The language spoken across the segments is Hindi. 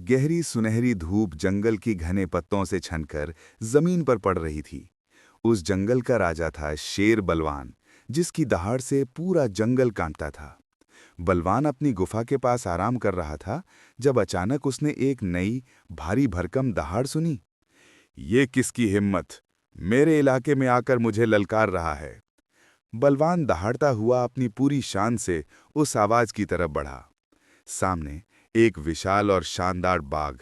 गहरी सुनहरी धूप जंगल की घने पत्तों से छनकर जमीन पर पड़ रही थी। उस जंगल का राजा था शेर बलवान, जिसकी दहाड़ से पूरा जंगल कांपता था। बलवान अपनी गुफा के पास आराम कर रहा था जब अचानक उसने एक नई भारी भरकम दहाड़ सुनी। ये किसकी हिम्मत मेरे इलाके में आकर मुझे ललकार रहा है। बलवान दहाड़ता हुआ अपनी पूरी शान से उस आवाज की तरफ बढ़ा। सामने एक विशाल और शानदार बाघ,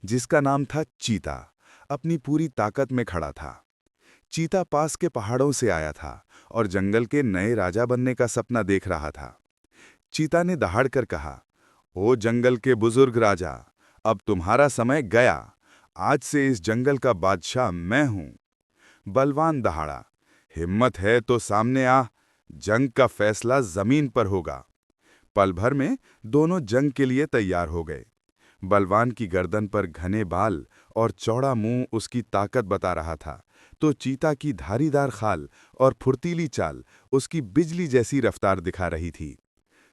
जिसका नाम था चीता, अपनी पूरी ताकत में खड़ा था। चीता पास के पहाड़ों से आया था और जंगल के नए राजा बनने का सपना देख रहा था। चीता ने दहाड़कर कहा, ओ जंगल के बुजुर्ग राजा, अब तुम्हारा समय गया। आज से इस जंगल का बादशाह मैं हूं। बलवान दहाड़ा, हिम्मत है तो सामने आ, जंग का फैसला जमीन पर होगा। पल भर में दोनों जंग के लिए तैयार हो गए। बलवान की गर्दन पर घने बाल और चौड़ा मुंह उसकी ताकत बता रहा था, तो चीता की धारीदार खाल और फुर्तीली चाल उसकी बिजली जैसी रफ्तार दिखा रही थी।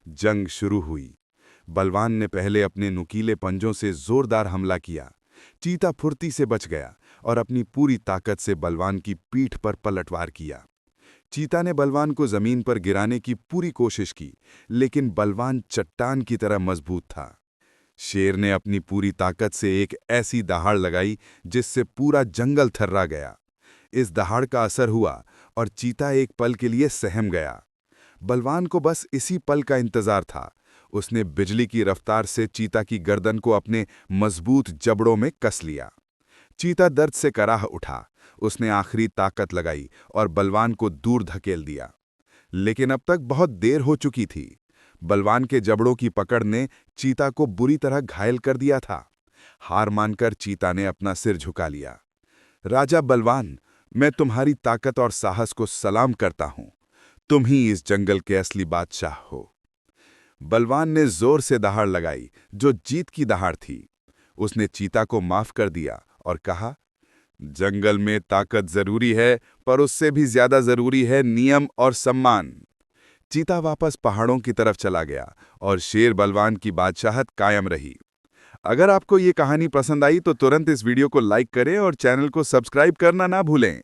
जंग शुरू हुई। बलवान ने पहले अपने नुकीले पंजों से जोरदार हमला किया। चीता फुर्ती से बच गया और अपनी पूरी ताकत से बलवान की पीठ पर पलटवार किया। चीता ने बलवान को जमीन पर गिराने की पूरी कोशिश की, लेकिन बलवान चट्टान की तरह मजबूत था। शेर ने अपनी पूरी ताकत से एक ऐसी दहाड़ लगाई जिससे पूरा जंगल थर्रा गया। इस दहाड़ का असर हुआ और चीता एक पल के लिए सहम गया। बलवान को बस इसी पल का इंतजार था। उसने बिजली की रफ्तार से चीता की गर्दन को अपने मजबूत जबड़ों में कस लिया। चीता दर्द से कराह उठा। उसने आखिरी ताकत लगाई और बलवान को दूर धकेल दिया। लेकिन अब तक बहुत देर हो चुकी थी। बलवान के जबड़ों की पकड़ ने चीता को बुरी तरह घायल कर दिया था। हार मानकर चीता ने अपना सिर झुका लिया। राजा बलवान, मैं तुम्हारी ताकत और साहस को सलाम करता हूं। तुम ही इस जंगल के असली बादशाह हो। बलवान ने जोर से दहाड़ लगाई, जो जीत की दहाड़ थी। उसने चीता को माफ कर दिया और कहा, जंगल में ताकत जरूरी है, पर उससे भी ज्यादा जरूरी है नियम और सम्मान। चीता वापस पहाड़ों की तरफ चला गया और शेर बलवान की बादशाहत कायम रही। अगर आपको ये कहानी पसंद आई तो तुरंत इस वीडियो को लाइक करें और चैनल को सब्सक्राइब करना ना भूलें।